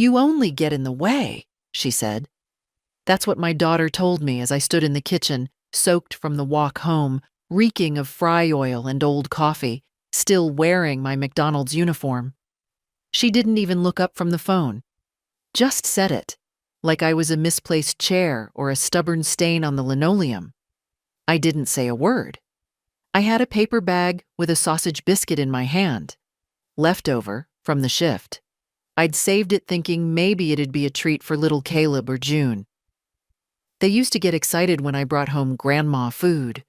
"You only get in the way," she said. That's what my daughter told me as I stood in the kitchen, soaked from the walk home, reeking of fry oil and old coffee, still wearing my McDonald's uniform. She didn't even look up from the phone. Just said it, like I was a misplaced chair or a stubborn stain on the linoleum. I didn't say a word. I had a paper bag with a sausage biscuit in my hand, leftover from the shift. I'd saved it thinking maybe it'd be a treat for little Caleb or June. They used to get excited when I brought home grandma food.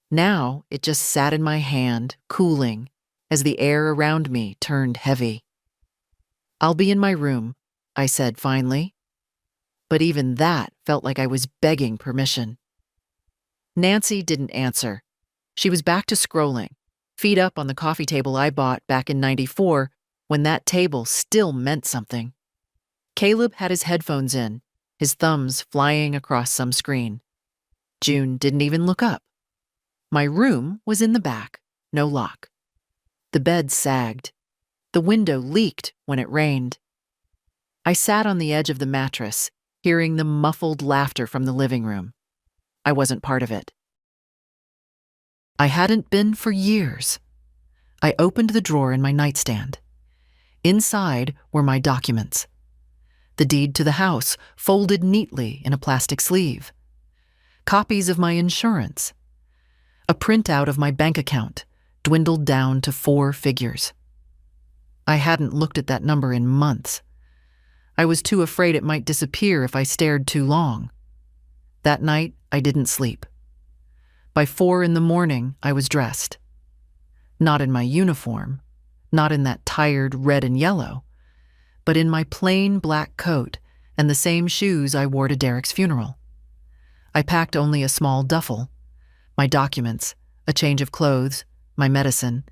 Now it just sat in my hand, cooling, as the air around me turned heavy. "I'll be in my room," I said finally. But even that felt like I was begging permission. Nancy didn't answer. She was back to scrolling, feet up on the coffee table I bought back in '94 when that table still meant something. Caleb had his headphones in, his thumbs flying across some screen. June didn't even look up. My room was in the back, no lock. The bed sagged. The window leaked when it rained. I sat on the edge of the mattress, hearing the muffled laughter from the living room. I wasn't part of it. I hadn't been for years. I opened the drawer in my nightstand. Inside were my documents. The deed to the house, folded neatly in a plastic sleeve. Copies of my insurance. A printout of my bank account, dwindled down to 4 figures. I hadn't looked at that number in months. I was too afraid it might disappear if I stared too long. That night, I didn't sleep. By 4 in the morning, I was dressed. Not in my uniform, not in that tired red and yellow, but in my plain black coat and the same shoes I wore to Derek's funeral. I packed only a small duffel, my documents, a change of clothes, my medicine,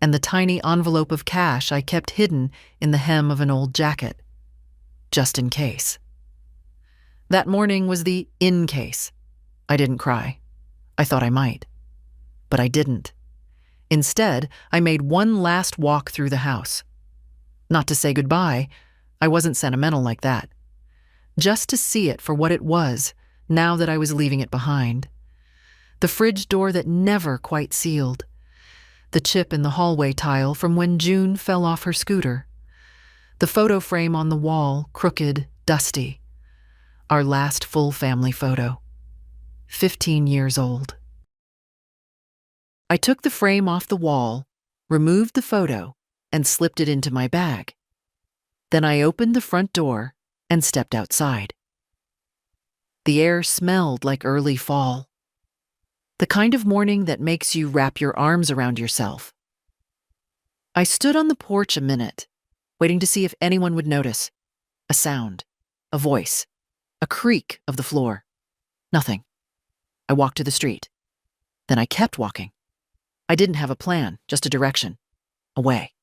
and the tiny envelope of cash I kept hidden in the hem of an old jacket, just in case. That morning was the in case. I didn't cry. I thought I might. But I didn't. Instead, I made one last walk through the house. Not to say goodbye, I wasn't sentimental like that. Just to see it for what it was, now that I was leaving it behind. The fridge door that never quite sealed. The chip in the hallway tile from when June fell off her scooter. The photo frame on the wall, crooked, dusty. Our last full family photo. 15 years old. I took the frame off the wall, removed the photo, and slipped it into my bag. Then I opened the front door and stepped outside. The air smelled like early fall. The kind of morning that makes you wrap your arms around yourself. I stood on the porch a minute, waiting to see if anyone would notice. A sound, a voice, a creak of the floor. Nothing. I walked to the street. Then I kept walking. I didn't have a plan, just a direction. Away.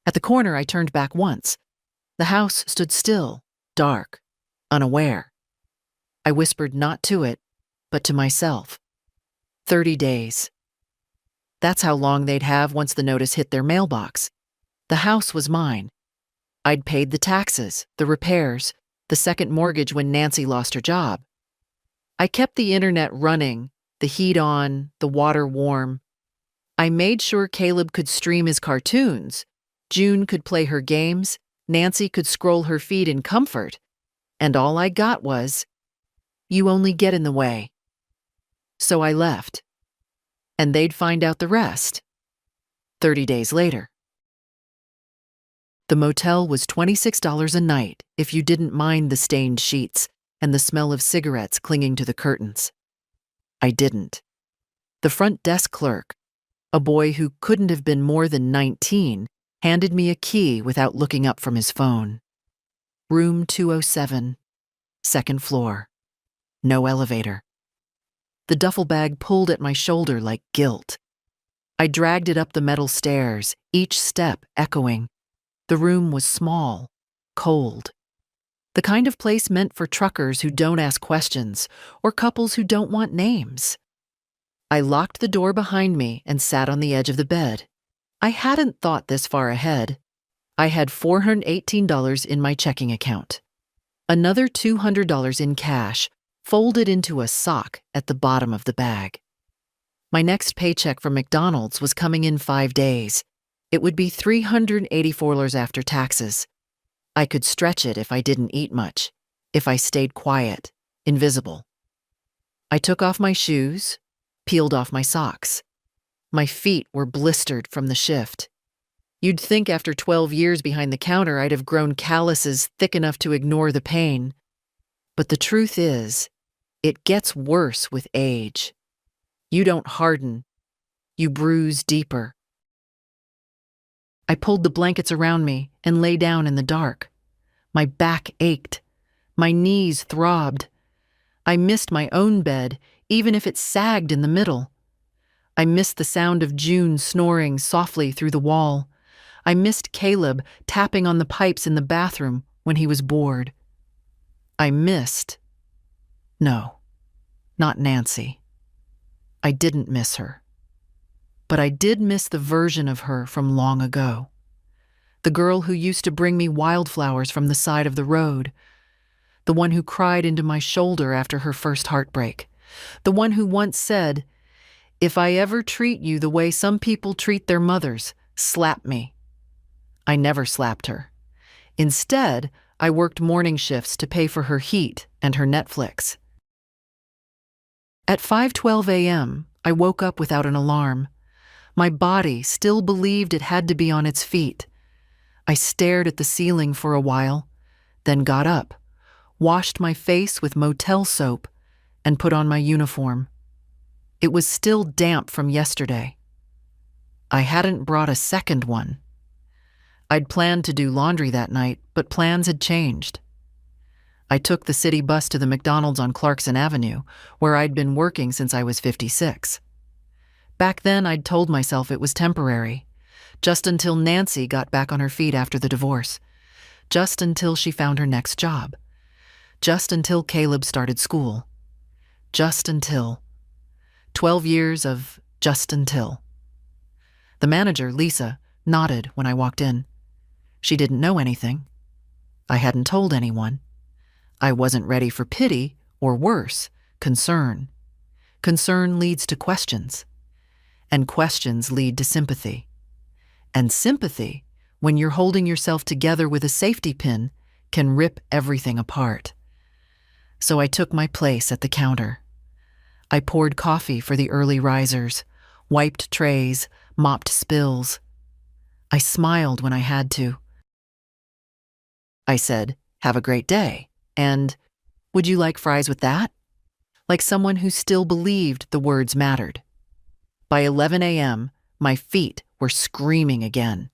At the corner, I turned back once. The house stood still, dark, unaware. I whispered not to it, but to myself. 30 days. That's how long they'd have once the notice hit their mailbox. The house was mine. I'd paid the taxes, the repairs, the second mortgage when Nancy lost her job. I kept the internet running, the heat on, the water warm. I made sure Caleb could stream his cartoons, June could play her games, Nancy could scroll her feed in comfort, and all I got was, "You only get in the way." So I left, and they'd find out the rest 30 days later. The motel was $26 a night if you didn't mind the stained sheets and the smell of cigarettes clinging to the curtains. I didn't. The front desk clerk, a boy who couldn't have been more than 19, handed me a key without looking up from his phone. Room 207, second floor. No elevator. The duffel bag pulled at my shoulder like guilt. I dragged it up the metal stairs, each step echoing. The room was small, cold. The kind of place meant for truckers who don't ask questions or couples who don't want names. I locked the door behind me and sat on the edge of the bed. I hadn't thought this far ahead. I had $418 in my checking account. Another $200 in cash, folded into a sock at the bottom of the bag. My next paycheck from McDonald's was coming in 5 days. It would be $384 after taxes. I could stretch it if I didn't eat much, if I stayed quiet, invisible. I took off my shoes, peeled off my socks. My feet were blistered from the shift. You'd think after 12 years behind the counter I'd have grown calluses thick enough to ignore the pain. But the truth is, it gets worse with age. You don't harden, you bruise deeper. I pulled the blankets around me and lay down in the dark. My back ached. My knees throbbed. I missed my own bed, even if it sagged in the middle. I missed the sound of June snoring softly through the wall. I missed Caleb tapping on the pipes in the bathroom when he was bored. I missed... No, not Nancy. I didn't miss her. But I did miss the version of her from long ago. The girl who used to bring me wildflowers from the side of the road. The one who cried into my shoulder after her first heartbreak. The one who once said, "If I ever treat you the way some people treat their mothers, slap me." I never slapped her. Instead, I worked morning shifts to pay for her heat and her Netflix. At 5:12 a.m., I woke up without an alarm. My body still believed it had to be on its feet. I stared at the ceiling for a while, then got up, washed my face with motel soap, and put on my uniform. It was still damp from yesterday. I hadn't brought a second one. I'd planned to do laundry that night, but plans had changed. I took the city bus to the McDonald's on Clarkson Avenue, where I'd been working since I was 56. Back then, I'd told myself it was temporary, just until Nancy got back on her feet after the divorce, just until she found her next job, just until Caleb started school, just until. 12 years of just until. The manager, Lisa, nodded when I walked in. She didn't know anything. I hadn't told anyone. I wasn't ready for pity, or worse, concern. Concern leads to questions. And questions lead to sympathy. And sympathy, when you're holding yourself together with a safety pin, can rip everything apart. So I took my place at the counter. I poured coffee for the early risers, wiped trays, mopped spills. I smiled when I had to. I said, "Have a great day," and, "Would you like fries with that?" Like someone who still believed the words mattered. By 11 a.m., my feet were screaming again.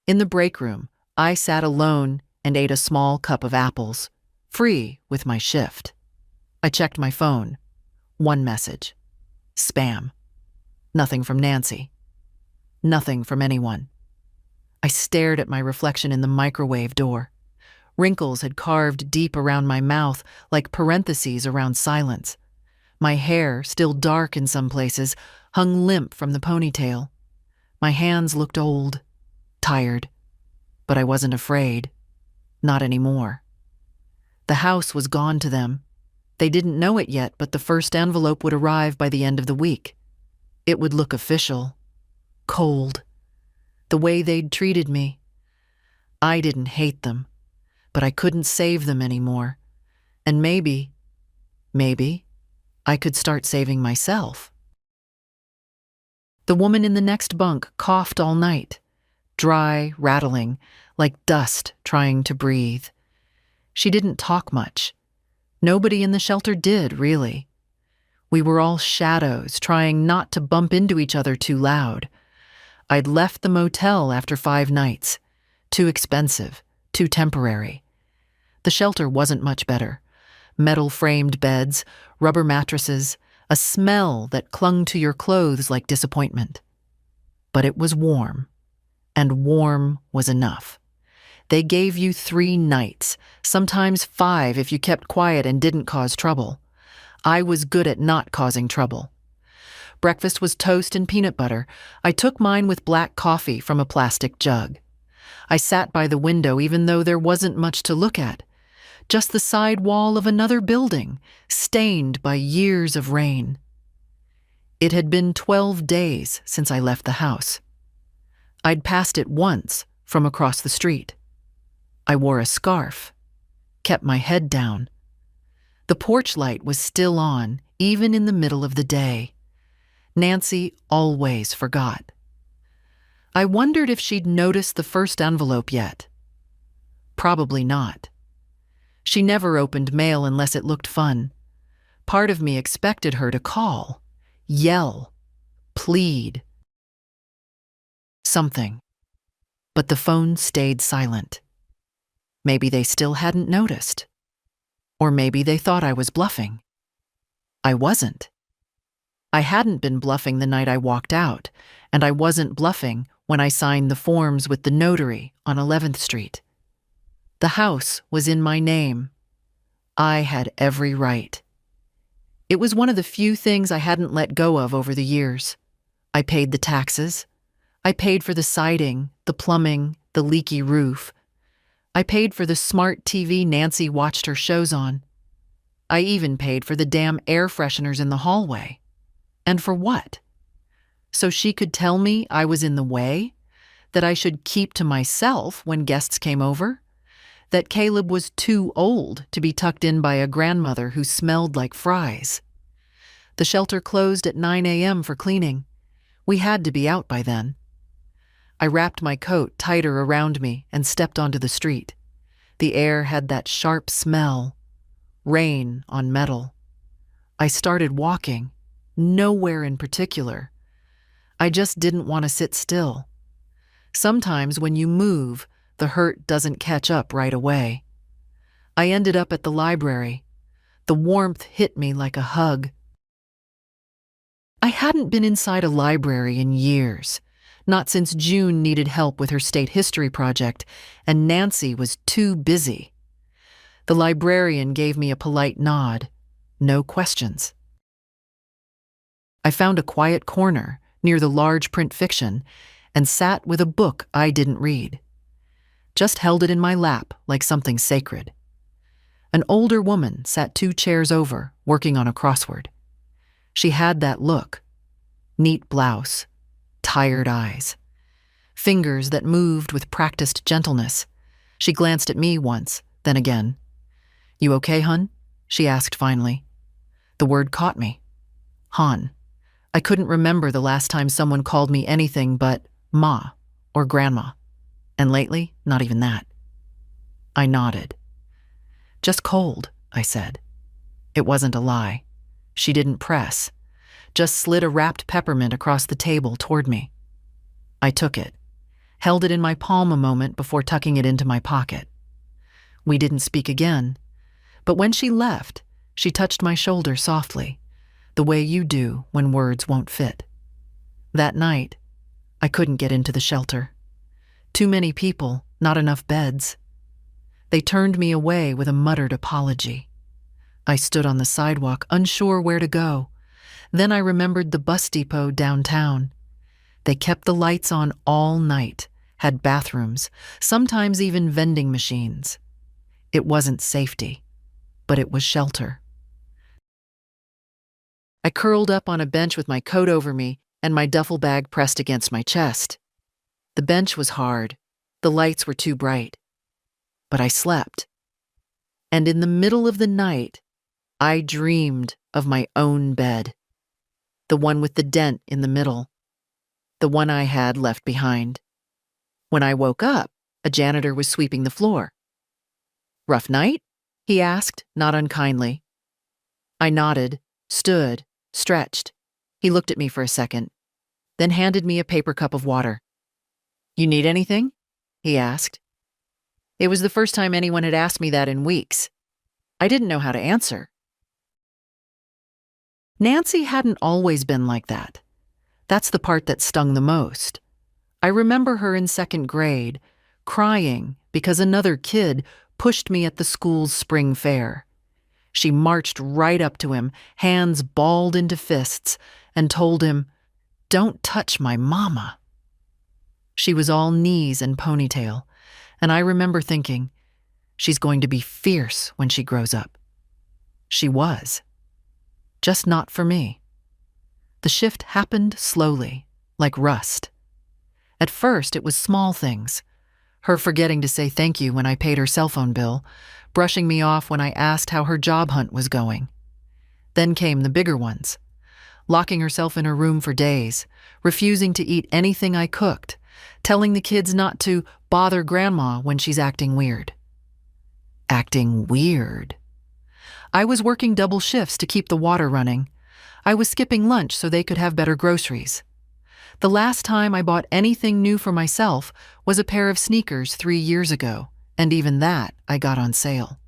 In the break room, I sat alone and ate a small cup of apples, free with my shift. I checked my phone. One message. Spam. Nothing from Nancy. Nothing from anyone. I stared at my reflection in the microwave door. Wrinkles had carved deep around my mouth like parentheses around silence. My hair, still dark in some places, hung limp from the ponytail. My hands looked old, tired, but I wasn't afraid. Not anymore. The house was gone to them. They didn't know it yet, but the first envelope would arrive by the end of the week. It would look official, cold, the way they'd treated me. I didn't hate them, but I couldn't save them anymore. And maybe, I could start saving myself. The woman in the next bunk coughed all night, dry, rattling, like dust trying to breathe. She didn't talk much. Nobody in the shelter did, really. We were all shadows, trying not to bump into each other too loud. I'd left the motel after 5 nights. Too expensive, too temporary. The shelter wasn't much better. Metal-framed beds, rubber mattresses, a smell that clung to your clothes like disappointment. But it was warm, and warm was enough. They gave you 3 nights, sometimes 5 if you kept quiet and didn't cause trouble. I was good at not causing trouble. Breakfast was toast and peanut butter. I took mine with black coffee from a plastic jug. I sat by the window even though there wasn't much to look at, just the side wall of another building, stained by years of rain. It had been 12 days since I left the house. I'd passed it once from across the street. I wore a scarf, kept my head down. The porch light was still on, even in the middle of the day. Nancy always forgot. I wondered if she'd noticed the first envelope yet. Probably not. She never opened mail unless it looked fun. Part of me expected her to call, yell, plead. Something. But the phone stayed silent. Maybe they still hadn't noticed. Or maybe they thought I was bluffing. I wasn't. I hadn't been bluffing the night I walked out, and I wasn't bluffing when I signed the forms with the notary on 11th Street. The house was in my name. I had every right. It was one of the few things I hadn't let go of over the years. I paid the taxes. I paid for the siding, the plumbing, the leaky roof. I paid for the smart TV Nancy watched her shows on. I even paid for the damn air fresheners in the hallway. And for what? So she could tell me I was in the way? That I should keep to myself when guests came over? That Caleb was too old to be tucked in by a grandmother who smelled like fries? The shelter closed at 9 a.m. for cleaning. We had to be out by then. I wrapped my coat tighter around me and stepped onto the street. The air had that sharp smell. Rain on metal. I started walking. Nowhere in particular. I just didn't want to sit still. Sometimes when you move, the hurt doesn't catch up right away. I ended up at the library. The warmth hit me like a hug. I hadn't been inside a library in years, not since June needed help with her state history project, and Nancy was too busy. The librarian gave me a polite nod. No questions. I found a quiet corner near the large print fiction and sat with a book I didn't read. Just held it in my lap like something sacred. An older woman sat 2 chairs over, working on a crossword. She had that look. Neat blouse, tired eyes, fingers that moved with practiced gentleness. She glanced at me once, then again. "You okay, hun?" she asked finally. The word caught me. Han. I couldn't remember the last time someone called me anything but Ma or Grandma. And lately, not even that. I nodded. "Just cold," I said. It wasn't a lie. She didn't press, just slid a wrapped peppermint across the table toward me. I took it, held it in my palm a moment before tucking it into my pocket. We didn't speak again, but when she left, she touched my shoulder softly, the way you do when words won't fit. That night, I couldn't get into the shelter. Too many people, not enough beds. They turned me away with a muttered apology. I stood on the sidewalk, unsure where to go. Then I remembered the bus depot downtown. They kept the lights on all night, had bathrooms, sometimes even vending machines. It wasn't safety, but it was shelter. I curled up on a bench with my coat over me and my duffel bag pressed against my chest. The bench was hard. The lights were too bright. But I slept. And in the middle of the night, I dreamed of my own bed. The one with the dent in the middle. The one I had left behind. When I woke up, a janitor was sweeping the floor. "Rough night?" he asked, not unkindly. I nodded, stood, stretched. He looked at me for a second, then handed me a paper cup of water. "You need anything?" he asked. It was the first time anyone had asked me that in weeks. I didn't know how to answer. Nancy hadn't always been like that. That's the part that stung the most. I remember her in 2nd grade, crying because another kid pushed me at the school's spring fair. She marched right up to him, hands balled into fists, and told him, "Don't touch my mama." She was all knees and ponytail, and I remember thinking, she's going to be fierce when she grows up. She was. Just not for me. The shift happened slowly, like rust. At first, it was small things. Her forgetting to say thank you when I paid her cell phone bill, brushing me off when I asked how her job hunt was going. Then came the bigger ones. Locking herself in her room for days, refusing to eat anything I cooked, telling the kids not to bother Grandma when she's acting weird. Acting weird. I was working double shifts to keep the water running. I was skipping lunch so they could have better groceries. The last time I bought anything new for myself was a pair of sneakers 3 years ago, and even that I got on sale.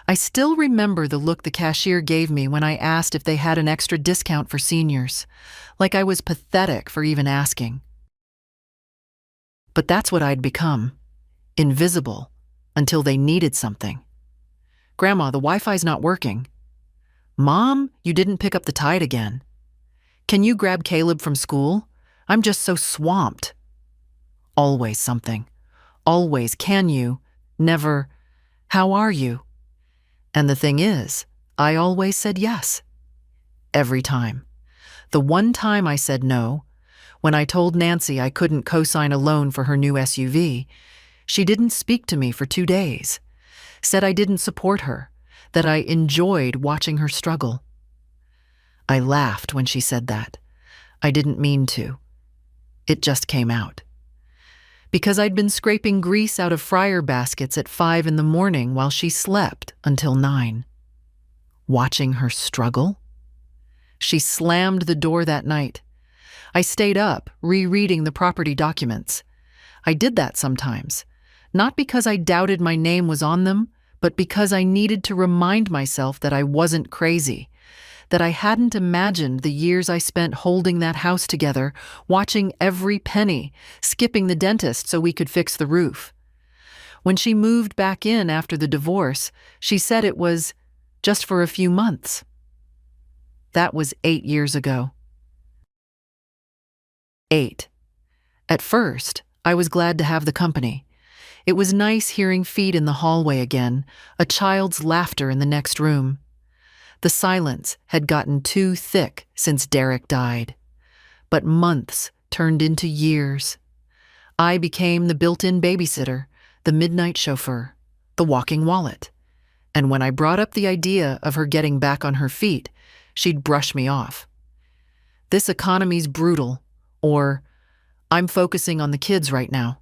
I still remember the look the cashier gave me when I asked if they had an extra discount for seniors, like I was pathetic for even asking. But that's what I'd become, invisible, until they needed something. Grandma, the Wi-Fi's not working. Mom, you didn't pick up the tide again. Can you grab Caleb from school? I'm just so swamped. Always something. Always, can you? Never, how are you? And the thing is, I always said yes. Every time. The one time I said no, when I told Nancy I couldn't co-sign a loan for her new SUV, she didn't speak to me for 2 days, said I didn't support her, that I enjoyed watching her struggle. I laughed when she said that. I didn't mean to. It just came out. Because I'd been scraping grease out of fryer baskets at 5 in the morning while she slept until 9. Watching her struggle? She slammed the door that night. I stayed up, rereading the property documents. I did that sometimes, not because I doubted my name was on them, but because I needed to remind myself that I wasn't crazy, that I hadn't imagined the years I spent holding that house together, watching every penny, skipping the dentist so we could fix the roof. When she moved back in after the divorce, she said it was just for a few months. That was 8 years ago. 8. At first, I was glad to have the company. It was nice hearing feet in the hallway again, a child's laughter in the next room. The silence had gotten too thick since Derek died. But months turned into years. I became the built-in babysitter, the midnight chauffeur, the walking wallet. And when I brought up the idea of her getting back on her feet, she'd brush me off. This economy's brutal, or I'm focusing on the kids right now.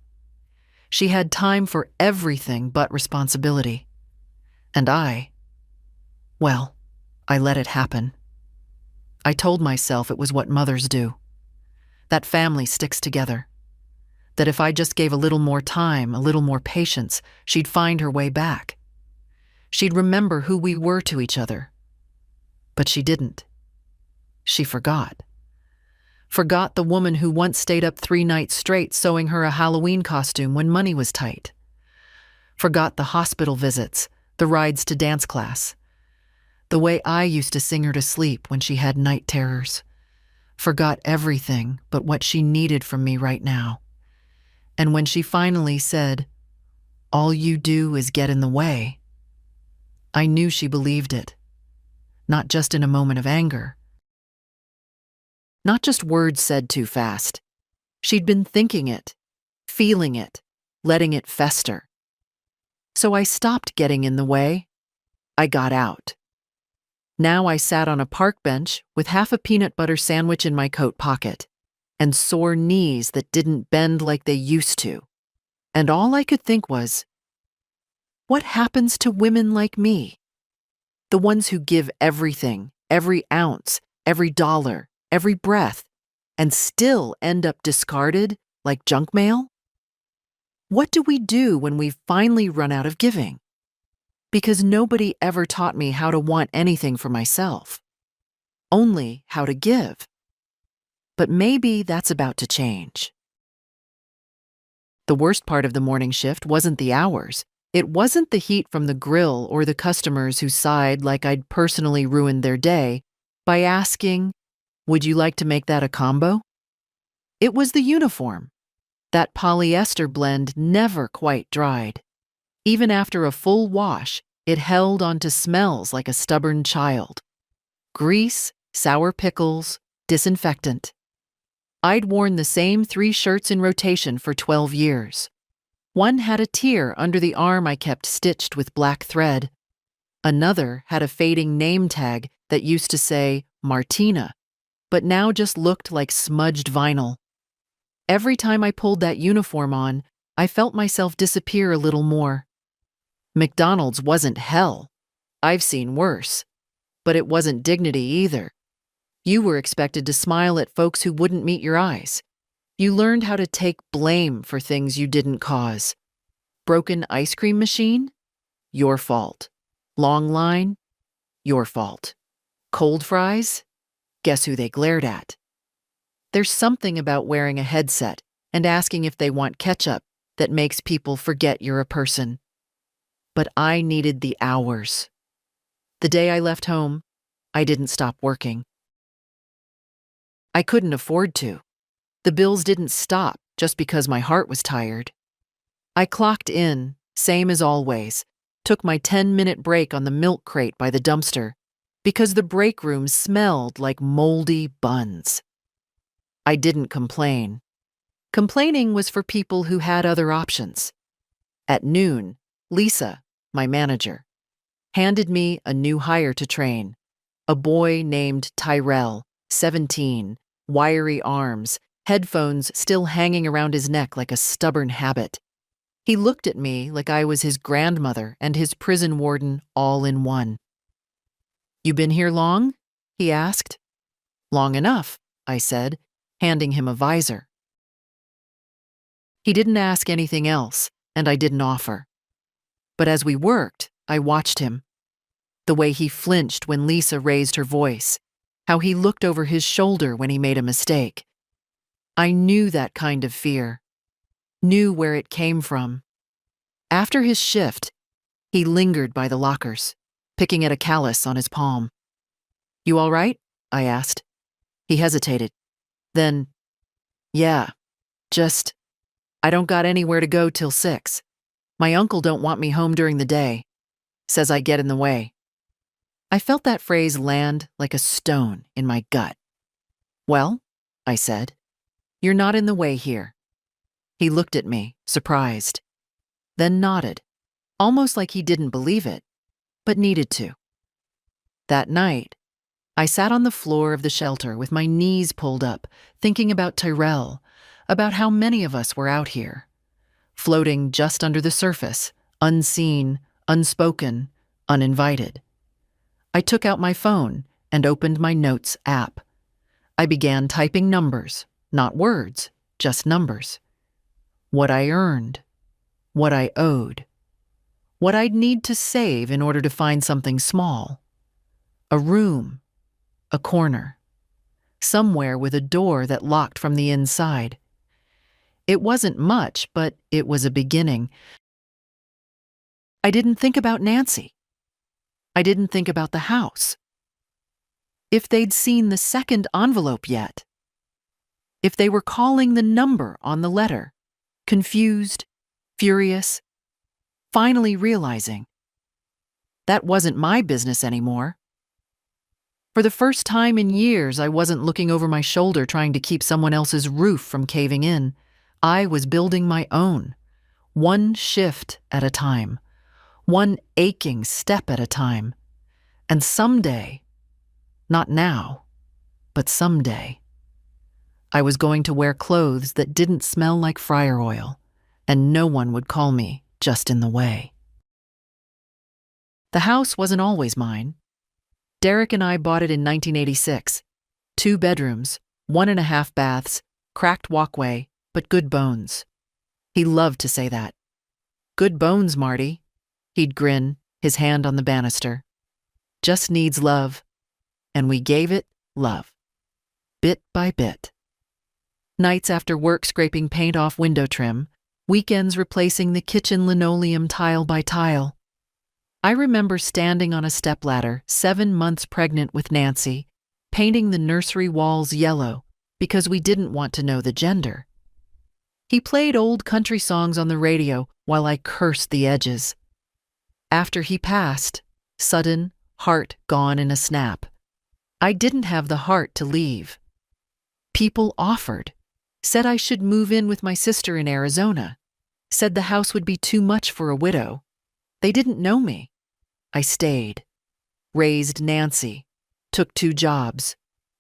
She had time for everything but responsibility. And well, I let it happen. I told myself it was what mothers do. That family sticks together. That if I just gave a little more time, a little more patience, she'd find her way back. She'd remember who we were to each other. But she didn't. She forgot. Forgot the woman who once stayed up 3 nights straight sewing her a Halloween costume when money was tight. Forgot the hospital visits, the rides to dance class. The way I used to sing her to sleep when she had night terrors. Forgot everything but what she needed from me right now. And when she finally said, "All you do is get in the way," I knew she believed it. Not just in a moment of anger. Not just words said too fast. She'd been thinking it, feeling it, letting it fester. So I stopped getting in the way. I got out. Now I sat on a park bench with half a peanut butter sandwich in my coat pocket and sore knees that didn't bend like they used to. And all I could think was, what happens to women like me? The ones who give everything, every ounce, every dollar, every breath, and still end up discarded like junk mail? What do we do when we finally run out of giving? Because nobody ever taught me how to want anything for myself. Only how to give. But maybe that's about to change. The worst part of the morning shift wasn't the hours. It wasn't the heat from the grill or the customers who sighed like I'd personally ruined their day by asking, "Would you like to make that a combo?" It was the uniform. That polyester blend never quite dried. Even after a full wash, it held onto smells like a stubborn child. Grease, sour pickles, disinfectant. I'd worn the same 3 shirts in rotation for 12 years. One had a tear under the arm I kept stitched with black thread. Another had a fading name tag that used to say Martina, but now just looked like smudged vinyl. Every time I pulled that uniform on, I felt myself disappear a little more. McDonald's wasn't hell. I've seen worse. But it wasn't dignity either. You were expected to smile at folks who wouldn't meet your eyes. You learned how to take blame for things you didn't cause. Broken ice cream machine? Your fault. Long line? Your fault. Cold fries? Guess who they glared at? There's something about wearing a headset and asking if they want ketchup that makes people forget you're a person. But I needed the hours. The day I left home, I didn't stop working. I couldn't afford to. The bills didn't stop just because my heart was tired. I clocked in, same as always, took my 10-minute break on the milk crate by the dumpster because the break room smelled like moldy buns. I didn't complain. Complaining was for people who had other options. At noon, Lisa, my manager, handed me a new hire to train, a boy named Tyrell, 17, wiry arms, headphones still hanging around his neck like a stubborn habit. He looked at me like I was his grandmother and his prison warden all in one. "You been here long?" he asked. "Long enough," I said, handing him a visor. He didn't ask anything else, and I didn't offer. But as we worked, I watched him. The way he flinched when Lisa raised her voice, how he looked over his shoulder when he made a mistake. I knew that kind of fear, knew where it came from. After his shift, he lingered by the lockers, picking at a callus on his palm. "You all right?" I asked. He hesitated. Then, "Yeah, just, I don't got anywhere to go till 6. My uncle don't want me home during the day. Says I get in the way." I felt that phrase land like a stone in my gut. "Well," I said, "you're not in the way here." He looked at me, surprised, then nodded, almost like he didn't believe it, but needed to. That night, I sat on the floor of the shelter with my knees pulled up, thinking about Tyrell, about how many of us were out here, floating just under the surface, unseen, unspoken, uninvited. I took out my phone and opened my notes app. I began typing numbers, not words, just numbers. What I earned, what I owed, what I'd need to save in order to find something small. A room, a corner, somewhere with a door that locked from the inside. It wasn't much, but it was a beginning. I didn't think about Nancy. I didn't think about the house. If they'd seen the second envelope yet. If they were calling the number on the letter, confused, furious, finally realizing that wasn't my business anymore. For the first time in years, I wasn't looking over my shoulder trying to keep someone else's roof from caving in. I was building my own, one shift at a time, one aching step at a time. And someday, not now, but someday, I was going to wear clothes that didn't smell like fryer oil, and no one would call me just in the way. The house wasn't always mine. Derek and I bought it in 1986. 2 bedrooms, 1.5 baths, cracked walkway, but good bones. He loved to say that. "Good bones, Marty." He'd grin, his hand on the banister. "Just needs love." And we gave it love. Bit by bit. Nights after work scraping paint off window trim, weekends replacing the kitchen linoleum tile by tile. I remember standing on a stepladder, 7 months pregnant with Nancy, painting the nursery walls yellow because we didn't want to know the gender. He played old country songs on the radio while I cursed the edges. After he passed, sudden, heart gone in a snap. I didn't have the heart to leave. People offered, said I should move in with my sister in Arizona, said the house would be too much for a widow. They didn't know me. I stayed, raised Nancy, took 2 jobs,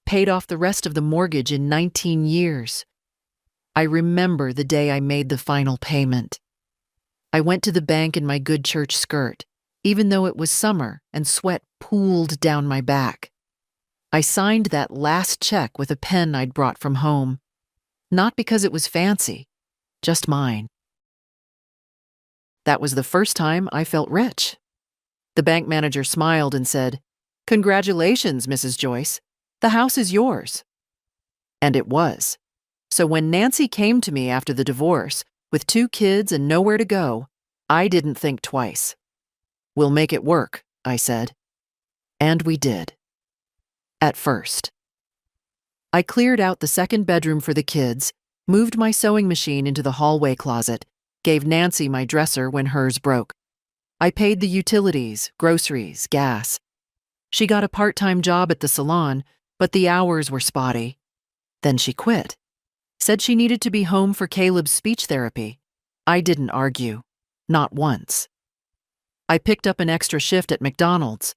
paid off the rest of the mortgage in 19 years. I remember the day I made the final payment. I went to the bank in my good church skirt, even though it was summer and sweat pooled down my back. I signed that last check with a pen I'd brought from home. Not because it was fancy, just mine. That was the first time I felt rich. The bank manager smiled and said, "Congratulations, Mrs. Joyce. The house is yours." And it was. So when Nancy came to me after the divorce, with 2 kids and nowhere to go, I didn't think twice. "We'll make it work," I said. And we did. At first. I cleared out the 2nd bedroom for the kids, moved my sewing machine into the hallway closet, gave Nancy my dresser when hers broke. I paid the utilities, groceries, gas. She got a part-time job at the salon, but the hours were spotty. Then she quit. Said she needed to be home for Caleb's speech therapy. I didn't argue. Not once. I picked up an extra shift at McDonald's.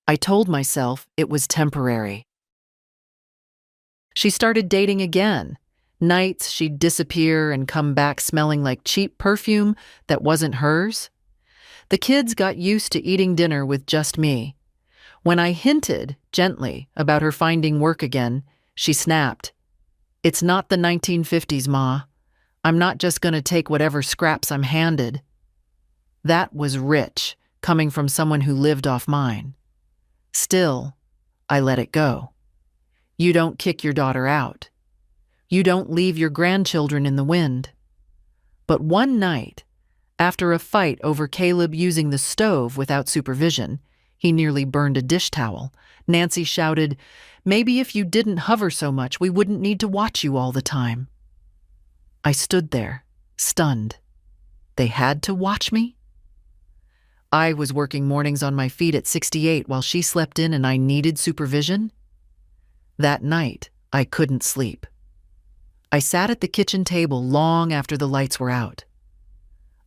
I told myself it was temporary. She started dating again. Nights she'd disappear and come back smelling like cheap perfume that wasn't hers. The kids got used to eating dinner with just me. When I hinted, gently, about her finding work again, she snapped. "It's not the 1950s, Ma. I'm not just going to take whatever scraps I'm handed." That was rich, coming from someone who lived off mine. Still, I let it go. You don't kick your daughter out. You don't leave your grandchildren in the wind. But one night, after a fight over Caleb using the stove without supervision, he nearly burned a dish towel, Nancy shouted, "Maybe if you didn't hover so much, we wouldn't need to watch you all the time." I stood there, stunned. They had to watch me? I was working mornings on my feet at 68 while she slept in and I needed supervision? That night, I couldn't sleep. I sat at the kitchen table long after the lights were out.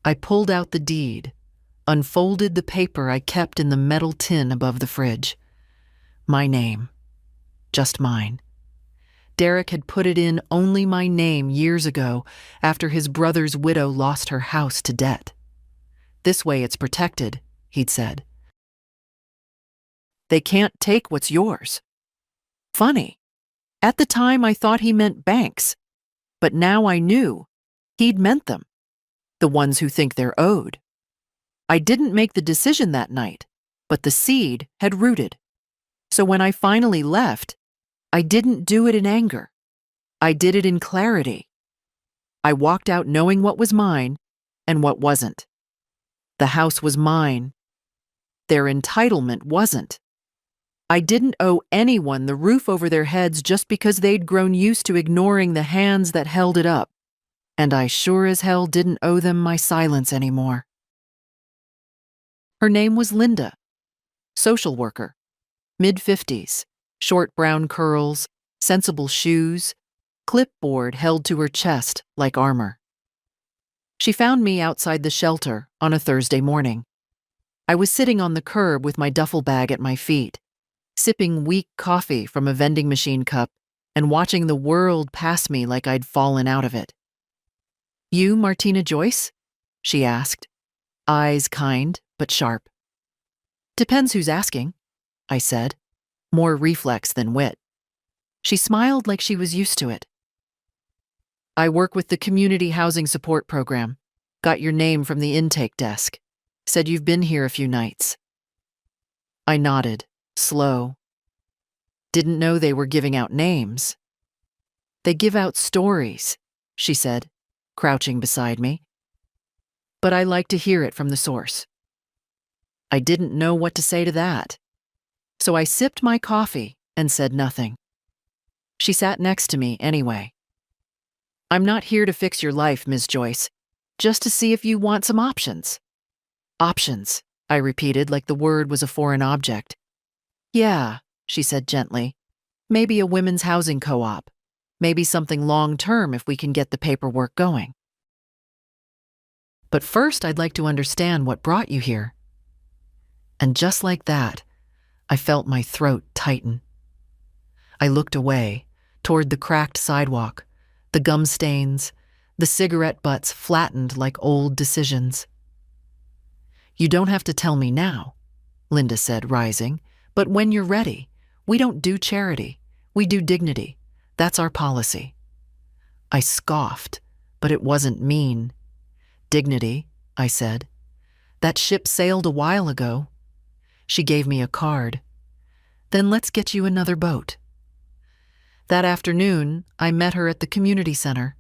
I pulled out the deed, unfolded the paper I kept in the metal tin above the fridge. My name. Just mine. Derek had put it in only my name years ago after his brother's widow lost her house to debt. "This way it's protected," he'd said. "They can't take what's yours." Funny. At the time I thought he meant banks, but now I knew he'd meant them, the ones who think they're owed. I didn't make the decision that night, but the seed had rooted. So when I finally left, I didn't do it in anger. I did it in clarity. I walked out knowing what was mine and what wasn't. The house was mine. Their entitlement wasn't. I didn't owe anyone the roof over their heads just because they'd grown used to ignoring the hands that held it up. And I sure as hell didn't owe them my silence anymore. Her name was Linda. Social worker. Mid-50s. Short brown curls, sensible shoes, clipboard held to her chest like armor. She found me outside the shelter on a Thursday morning. I was sitting on the curb with my duffel bag at my feet, sipping weak coffee from a vending machine cup and watching the world pass me like I'd fallen out of it. "You, Martina Joyce?" she asked, eyes kind but sharp. "Depends who's asking," I said, more reflex than wit. She smiled like she was used to it. "I work with the Community Housing Support Program. Got your name from the intake desk. Said you've been here a few nights." I nodded, slow. Didn't know they were giving out names. "They give out stories," she said, crouching beside me. "But I like to hear it from the source." I didn't know what to say to that. So I sipped my coffee and said nothing. She sat next to me anyway. I'm not here to fix your life, Miss Joyce, just to see if you want some options. Options, I repeated like the word was a foreign object. Yeah, she said gently. Maybe a women's housing co-op. Maybe something long-term if we can get the paperwork going. But first, I'd like to understand what brought you here. And just like that, I felt my throat tighten. I looked away, toward the cracked sidewalk, the gum stains, the cigarette butts flattened like old decisions. You don't have to tell me now, Linda said, rising, but when you're ready. We don't do charity. We do dignity. That's our policy. I scoffed, but it wasn't mean. Dignity, I said. That ship sailed a while ago. She gave me a card. Then let's get you another boat. That afternoon, I met her at the community center.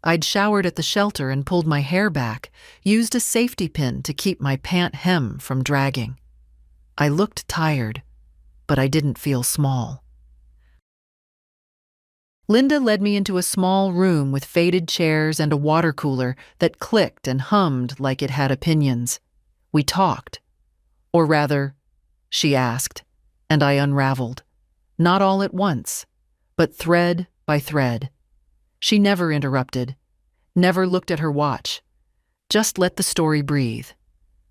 I'd showered at the shelter and pulled my hair back, used a safety pin to keep my pant hem from dragging. I looked tired, but I didn't feel small. Linda led me into a small room with faded chairs and a water cooler that clicked and hummed like it had opinions. We talked. Or rather, she asked, and I unraveled. Not all at once, but thread by thread. She never interrupted, never looked at her watch, just let the story breathe.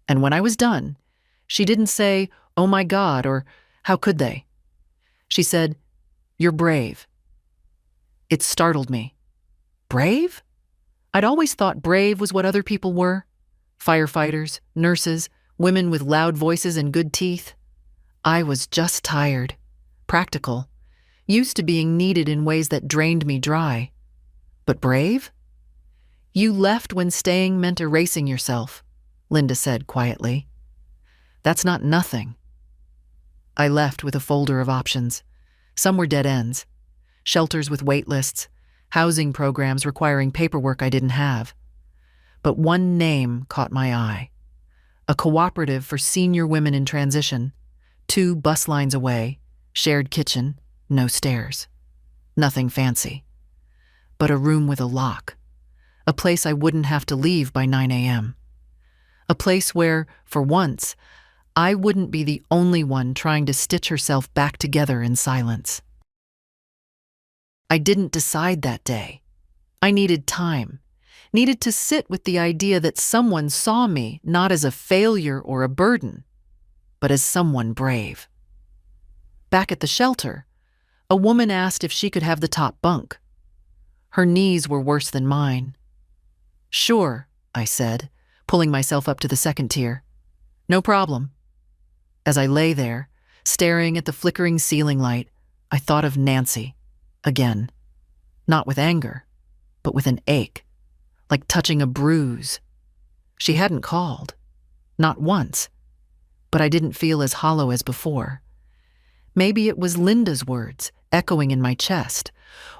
And when I was done, she didn't say, "Oh my God," or "How could they?" She said, "You're brave." It startled me. Brave? I'd always thought brave was what other people were. Firefighters, nurses, women with loud voices and good teeth. I was just tired, practical, used to being needed in ways that drained me dry. But brave? You left when staying meant erasing yourself, Linda said quietly. That's not nothing. I left with a folder of options. Some were dead ends. Shelters with wait lists, housing programs requiring paperwork I didn't have. But one name caught my eye. A cooperative for senior women in transition, 2 bus lines away, shared kitchen, no stairs. Nothing fancy. But a room with a lock. A place I wouldn't have to leave by 9 a.m. A place where, for once, I wouldn't be the only one trying to stitch herself back together in silence. I didn't decide that day. I needed time, needed to sit with the idea that someone saw me not as a failure or a burden, but as someone brave. Back at the shelter, a woman asked if she could have the top bunk. Her knees were worse than mine. Sure, I said, pulling myself up to the second tier. No problem. As I lay there, staring at the flickering ceiling light, I thought of Nancy. Again. Not with anger, but with an ache, like touching a bruise. She hadn't called. Not once. But I didn't feel as hollow as before. Maybe it was Linda's words echoing in my chest.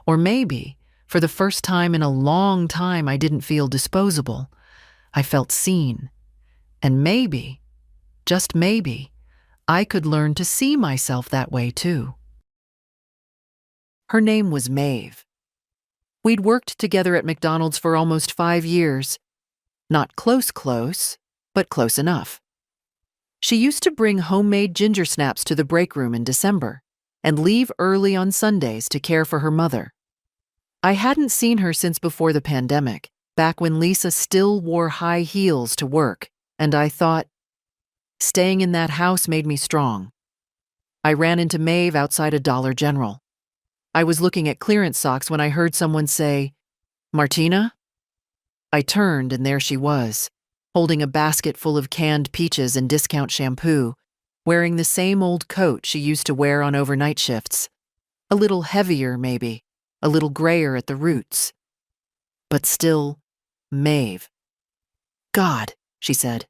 Or maybe, for the first time in a long time, I didn't feel disposable. I felt seen. And maybe, just maybe, I could learn to see myself that way too. Her name was Maeve. We'd worked together at McDonald's for almost 5 years. Not close, but close enough. She used to bring homemade ginger snaps to the break room in December and leave early on Sundays to care for her mother. I hadn't seen her since before the pandemic, back when Lisa still wore high heels to work, and I thought, staying in that house made me strong. I ran into Maeve outside a Dollar General. I was looking at clearance socks when I heard someone say, "Martina?" I turned and there she was, holding a basket full of canned peaches and discount shampoo, wearing the same old coat she used to wear on overnight shifts. A little heavier, maybe, a little grayer at the roots. But still, Maeve. God, she said,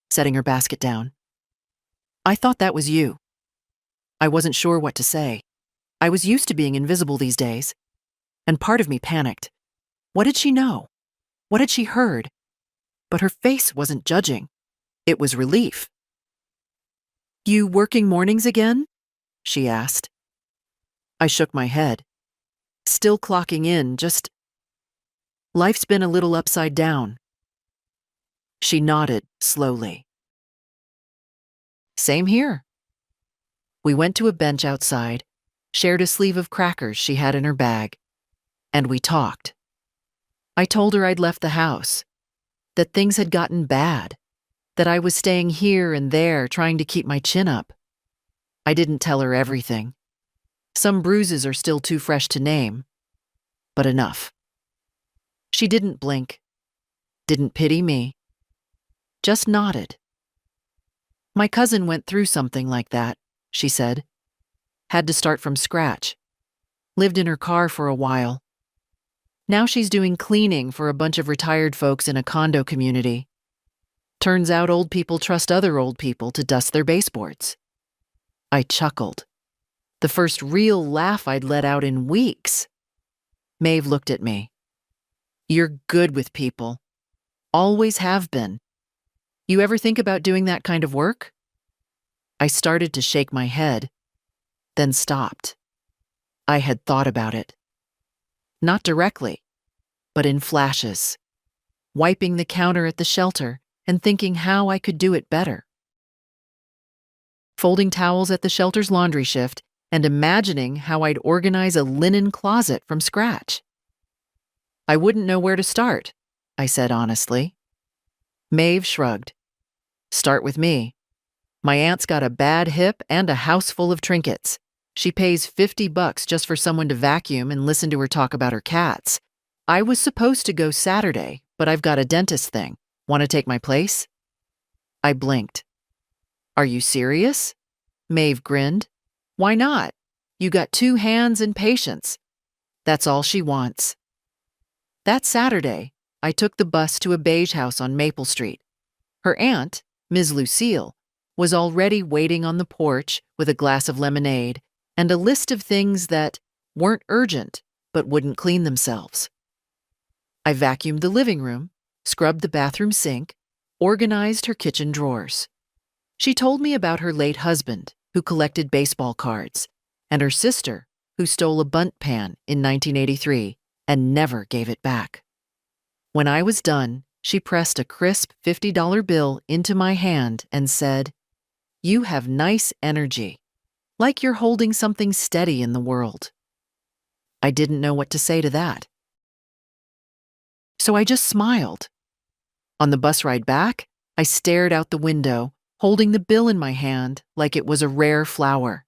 setting her basket down. I thought that was you. I wasn't sure what to say. I was used to being invisible these days, and part of me panicked. What did she know? What had she heard? But her face wasn't judging. It was relief. "You working mornings again?" she asked. I shook my head. Still clocking in, just Life's been a little upside down. She nodded slowly. Same here. We went to a bench outside, shared a sleeve of crackers she had in her bag, and we talked. I told her I'd left the house, that things had gotten bad, that I was staying here and there trying to keep my chin up. I didn't tell her everything. Some bruises are still too fresh to name, but enough. She didn't blink, didn't pity me, just nodded. My cousin went through something like that, she said. Had to start from scratch. Lived in her car for a while. Now she's doing cleaning for a bunch of retired folks in a condo community. Turns out old people trust other old people to dust their baseboards. I chuckled. The first real laugh I'd let out in weeks. Maeve looked at me. You're good with people. Always have been. You ever think about doing that kind of work? I started to shake my head, then stopped. I had thought about it. Not directly, but in flashes. Wiping the counter at the shelter and thinking how I could do it better. Folding towels at the shelter's laundry shift and imagining how I'd organize a linen closet from scratch. I wouldn't know where to start, I said honestly. Maeve shrugged. Start with me. My aunt's got a bad hip and a house full of trinkets. She pays $50 just for someone to vacuum and listen to her talk about her cats. I was supposed to go Saturday, but I've got a dentist thing. Want to take my place? I blinked. Are you serious? Maeve grinned. Why not? You got 2 hands and patience. That's all she wants. That Saturday, I took the bus to a beige house on Maple Street. Her aunt, Ms. Lucille, was already waiting on the porch with a glass of lemonade and a list of things that weren't urgent but wouldn't clean themselves. I vacuumed the living room, scrubbed the bathroom sink, organized her kitchen drawers. She told me about her late husband, who collected baseball cards, and her sister, who stole a bunt pan in 1983 and never gave it back. When I was done, she pressed a crisp $50 bill into my hand and said, "You have nice energy, like you're holding something steady in the world." I didn't know what to say to that. So I just smiled. On the bus ride back, I stared out the window, holding the bill in my hand like it was a rare flower.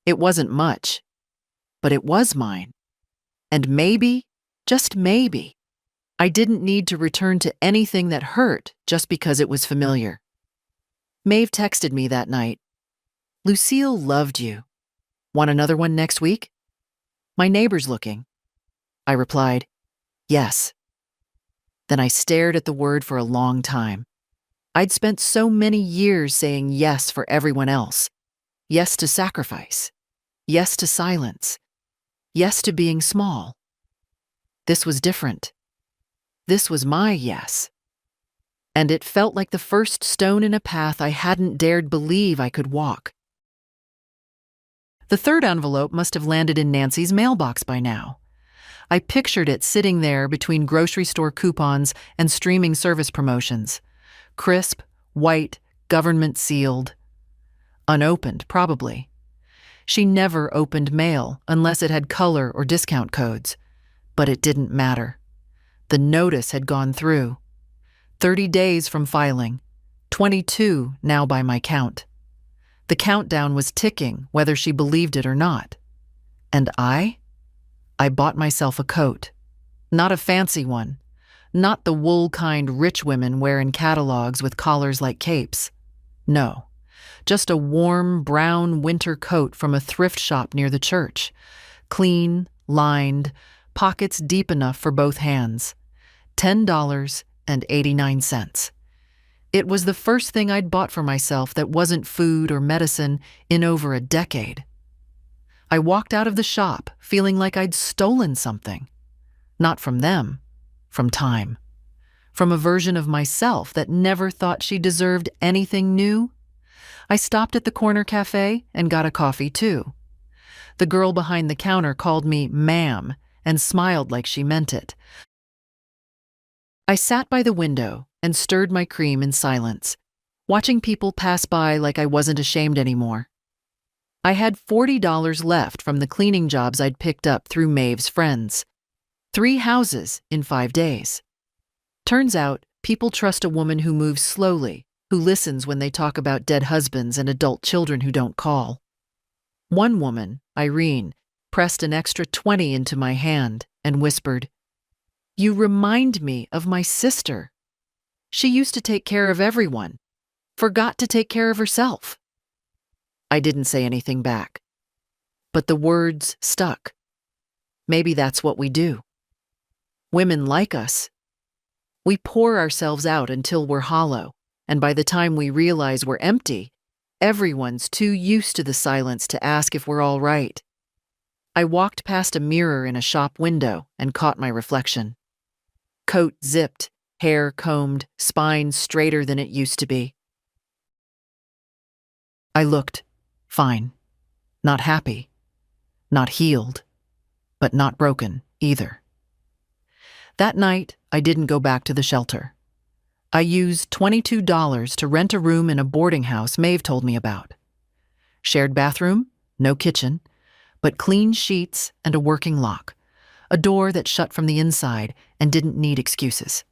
It wasn't much, but it was mine. And maybe, just maybe, I didn't need to return to anything that hurt just because it was familiar. Maeve texted me that night. Lucille loved you. Want another one next week? My neighbor's looking. I replied, yes. Then I stared at the word for a long time. I'd spent so many years saying yes for everyone else. Yes to sacrifice. Yes to silence. Yes to being small. This was different. This was my yes. And it felt like the first stone in a path I hadn't dared believe I could walk. The third envelope must have landed in Nancy's mailbox by now. I pictured it sitting there between grocery store coupons and streaming service promotions. Crisp, white, government sealed. Unopened, probably. She never opened mail unless it had color or discount codes. But it didn't matter. The notice had gone through. 30 days from filing. 22 now by my count. The countdown was ticking whether she believed it or not. And I bought myself a coat. Not a fancy one. Not the wool kind rich women wear in catalogs with collars like capes. No, just a warm brown winter coat from a thrift shop near the church. Clean, lined, pockets deep enough for both hands. $10.89. It was the first thing I'd bought for myself that wasn't food or medicine in over a decade. I walked out of the shop feeling like I'd stolen something. Not from them, from time. From a version of myself that never thought she deserved anything new. I stopped at the corner cafe and got a coffee too. The girl behind the counter called me ma'am and smiled like she meant it. I sat by the window and stirred my cream in silence, watching people pass by like I wasn't ashamed anymore. I had $40 left from the cleaning jobs I'd picked up through Maeve's friends. 3 houses in 5 days. Turns out, people trust a woman who moves slowly, who listens when they talk about dead husbands and adult children who don't call. One woman, Irene, pressed an extra 20 into my hand and whispered, "You remind me of my sister. She used to take care of everyone, forgot to take care of herself." I didn't say anything back, but the words stuck. Maybe that's what we do. Women like us. We pour ourselves out until we're hollow, and by the time we realize we're empty, everyone's too used to the silence to ask if we're all right. I walked past a mirror in a shop window and caught my reflection. Coat zipped, hair combed, spine straighter than it used to be. I looked fine. Not happy. Not healed. But not broken either. That night, I didn't go back to the shelter. I used $22 to rent a room in a boarding house Maeve told me about. Shared bathroom, no kitchen, but clean sheets and a working lock, a door that shut from the inside and didn't need excuses.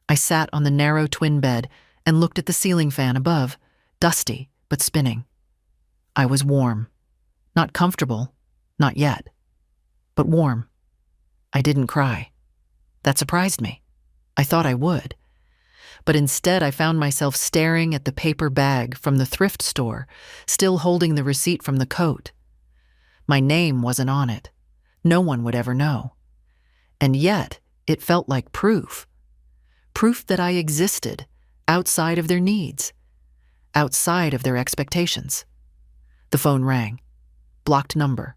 I sat on the narrow twin bed and looked at the ceiling fan above, dusty but spinning. I was warm. Not comfortable, not yet, but warm. I didn't cry. That surprised me. I thought I would. But instead, I found myself staring at the paper bag from the thrift store, still holding the receipt from the coat. My name wasn't on it. No one would ever know. And yet, it felt like proof. Proof that I existed, outside of their needs, outside of their expectations. The phone rang. Blocked number.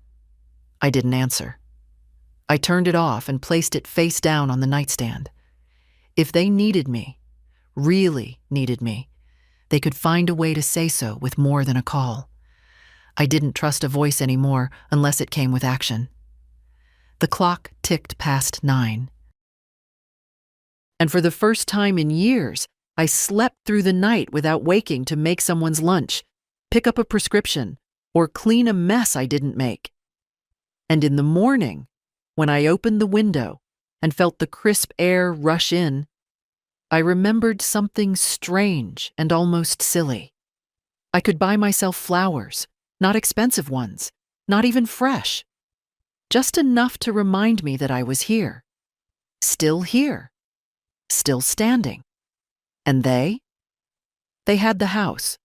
I didn't answer. I turned it off and placed it face down on the nightstand. If they needed me, really needed me, they could find a way to say so with more than a call. I didn't trust a voice anymore unless it came with action. The clock ticked past 9. And for the first time in years, I slept through the night without waking to make someone's lunch, pick up a prescription, or clean a mess I didn't make. And in the morning, when I opened the window and felt the crisp air rush in, I remembered something strange and almost silly. I could buy myself flowers, not expensive ones, not even fresh. Just enough to remind me that I was here. Still here. Still standing. And they? They had the house,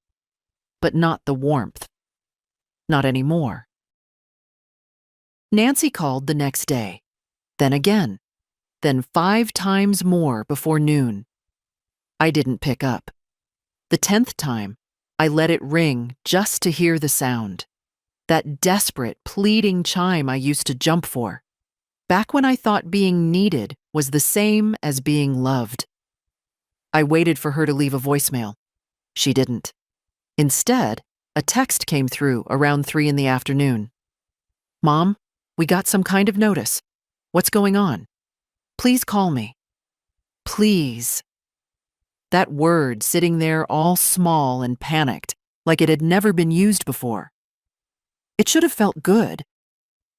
but not the warmth. Not anymore. Nancy called the next day, then again, then 5 times more before noon. I didn't pick up. The 10th time, I let it ring just to hear the sound. That desperate, pleading chime I used to jump for. Back when I thought being needed was the same as being loved. I waited for her to leave a voicemail. She didn't. Instead, a text came through around 3 in the afternoon. "Mom, we got some kind of notice. What's going on? Please call me. Please." That word sitting there all small and panicked, like it had never been used before. It should have felt good.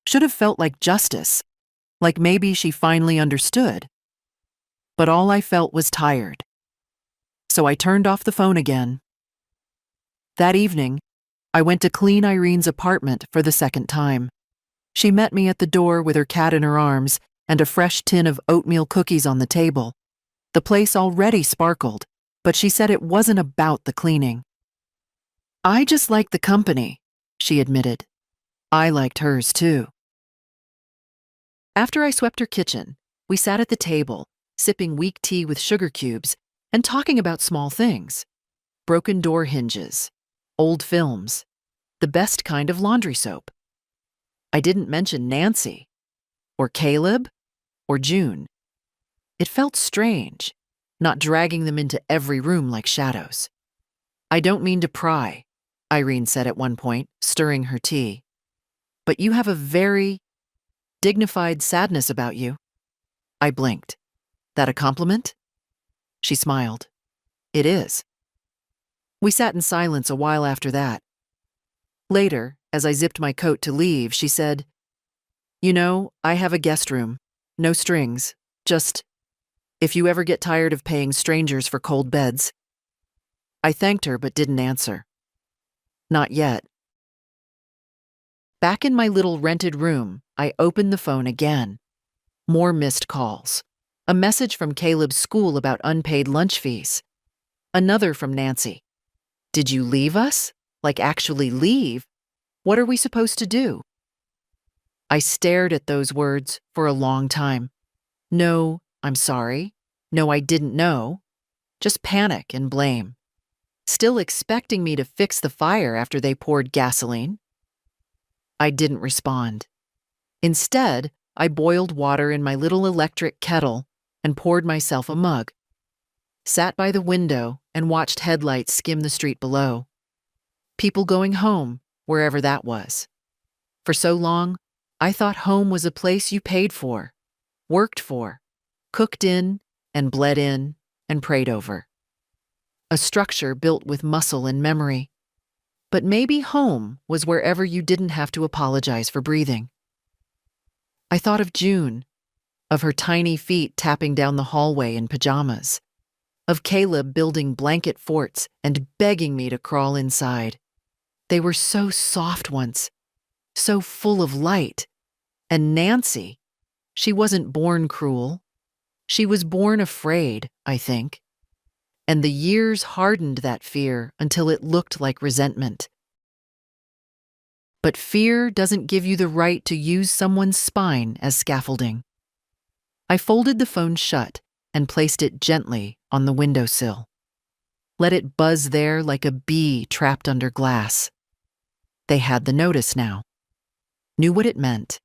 Should have felt like justice, like maybe she finally understood. But all I felt was tired. So I turned off the phone again. That evening, I went to clean Irene's apartment for the 2nd time. She met me at the door with her cat in her arms and a fresh tin of oatmeal cookies on the table. The place already sparkled, but she said it wasn't about the cleaning. "I just liked the company," she admitted. I liked hers too. After I swept her kitchen, we sat at the table, sipping weak tea with sugar cubes and talking about small things. Broken door hinges, old films, the best kind of laundry soap. I didn't mention Nancy, or Caleb, or June. It felt strange, not dragging them into every room like shadows. "I don't mean to pry," Irene said at one point, stirring her tea. "But you have a very dignified sadness about you." I blinked. That a compliment? She smiled. It is. We sat in silence a while after that. Later, as I zipped my coat to leave, she said, "You know, I have a guest room. No strings. Just, if you ever get tired of paying strangers for cold beds." I thanked her but didn't answer. Not yet. Back in my little rented room, I opened the phone again. More missed calls. A message from Caleb's school about unpaid lunch fees. Another from Nancy. "Did you leave us? Like actually leave? What are we supposed to do?" I stared at those words for a long time. No, I'm sorry. No, I didn't know. Just panic and blame. Still expecting me to fix the fire after they poured gasoline. I didn't respond. Instead, I boiled water in my little electric kettle and poured myself a mug. Sat by the window and watched headlights skim the street below. People going home, wherever that was. For so long, I thought home was a place you paid for, worked for, cooked in and bled in and prayed over. A structure built with muscle and memory. But maybe home was wherever you didn't have to apologize for breathing. I thought of June, of her tiny feet tapping down the hallway in pajamas, of Caleb building blanket forts and begging me to crawl inside. They were so soft once, so full of light. And Nancy, she wasn't born cruel. She was born afraid, I think. And the years hardened that fear until it looked like resentment. But fear doesn't give you the right to use someone's spine as scaffolding. I folded the phone shut and placed it gently on the windowsill. Let it buzz there like a bee trapped under glass. They had the notice now. Knew what it meant.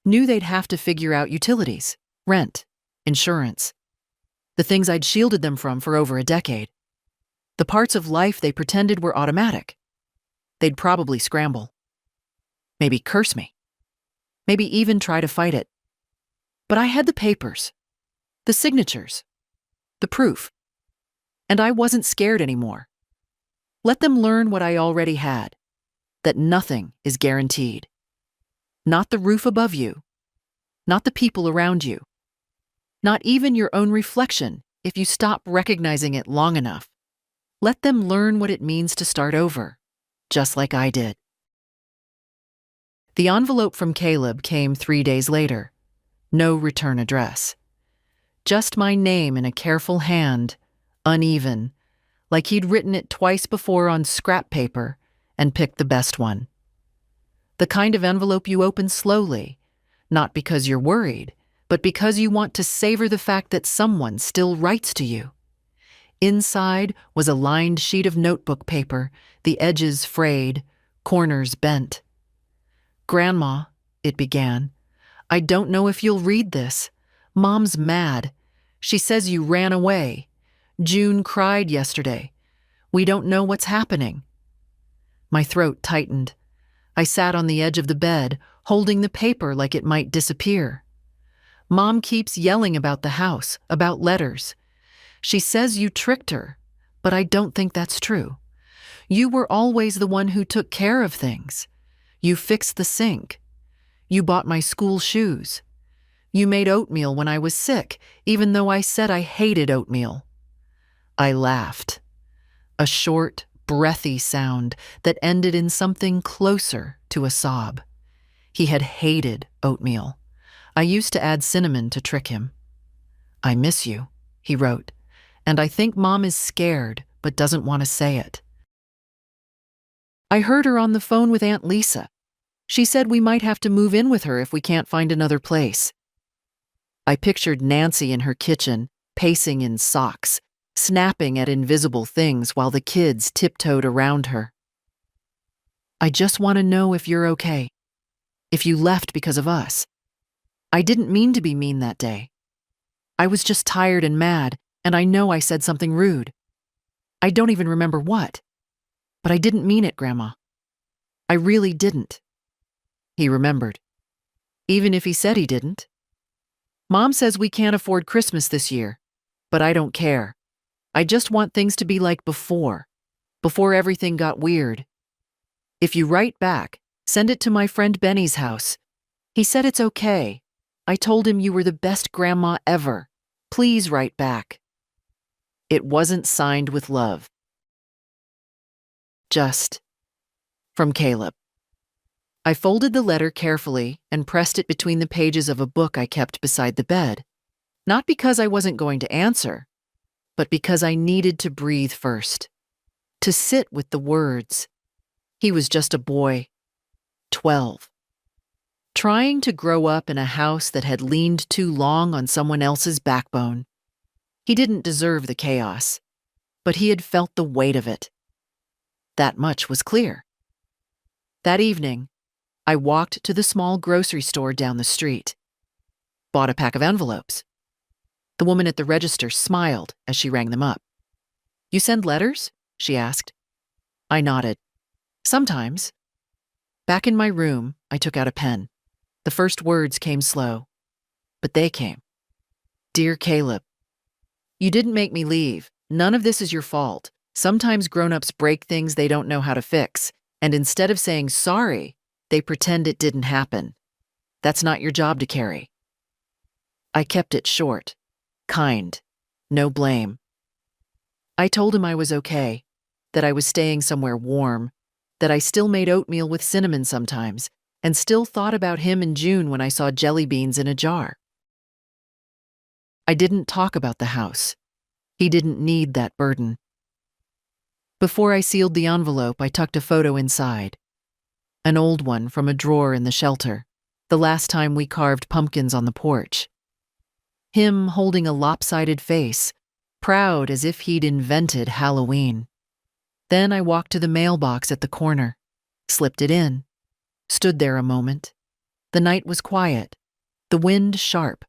Knew they'd have to figure out utilities, rent, insurance. The things I'd shielded them from for over a decade. The parts of life they pretended were automatic. They'd probably scramble. Maybe curse me. Maybe even try to fight it. But I had the papers, the signatures, the proof. And I wasn't scared anymore. Let them learn what I already had, that nothing is guaranteed. Not the roof above you, not the people around you. Not even your own reflection if you stop recognizing it long enough. Let them learn what it means to start over, just like I did. The envelope from Caleb came 3 days later. No return address. Just my name in a careful hand, uneven, like he'd written it twice before on scrap paper and picked the best one. The kind of envelope you open slowly, not because you're worried, but because you want to savor the fact that someone still writes to you. Inside was a lined sheet of notebook paper, the edges frayed, corners bent. "Grandma," it began, "I don't know if you'll read this. Mom's mad. She says you ran away. June cried yesterday. We don't know what's happening." My throat tightened. I sat on the edge of the bed, holding the paper like it might disappear. Mom keeps yelling about the house, about letters. She says you tricked her, but I don't think that's true. You were always the one who took care of things. You fixed the sink. You bought my school shoes. You made oatmeal when I was sick, even though I said I hated oatmeal. I laughed. A short, breathy sound that ended in something closer to a sob. He had hated oatmeal. I used to add cinnamon to trick him. "I miss you," he wrote, "and I think Mom is scared but doesn't want to say it." I heard her on the phone with Aunt Lisa. She said we might have to move in with her if we can't find another place. I pictured Nancy in her kitchen, pacing in socks, snapping at invisible things while the kids tiptoed around her. "I just want to know if you're okay, if you left because of us. I didn't mean to be mean that day. I was just tired and mad, and I know I said something rude. I don't even remember what. But I didn't mean it, Grandma. I really didn't." He remembered. Even if he said he didn't. Mom says we can't afford Christmas this year, but I don't care. I just want things to be like before everything got weird. If you write back, send it to my friend Benny's house. He said it's okay. I told him you were the best grandma ever. Please write back. It wasn't signed with love. Just from Caleb. I folded the letter carefully and pressed it between the pages of a book I kept beside the bed. Not because I wasn't going to answer, but because I needed to breathe first. To sit with the words. He was just a boy, 12. Trying to grow up in a house that had leaned too long on someone else's backbone. He didn't deserve the chaos, but he had felt the weight of it. That much was clear. That evening, I walked to the small grocery store down the street. Bought a pack of envelopes. The woman at the register smiled as she rang them up. "You send letters?" she asked. I nodded. "Sometimes." Back in my room, I took out a pen. The first words came slow, but they came. "Dear Caleb, you didn't make me leave. None of this is your fault. Sometimes grown-ups break things they don't know how to fix, and instead of saying sorry, they pretend it didn't happen. That's not your job to carry." I kept it short, kind, no blame. I told him I was okay, that I was staying somewhere warm, that I still made oatmeal with cinnamon sometimes, and still thought about him in June when I saw jelly beans in a jar. I didn't talk about the house. He didn't need that burden. Before I sealed the envelope, I tucked a photo inside. An old one from a drawer in the shelter, the last time we carved pumpkins on the porch. Him holding a lopsided face, proud as if he'd invented Halloween. Then I walked to the mailbox at the corner, slipped it in, stood there a moment. The night was quiet, the wind sharp,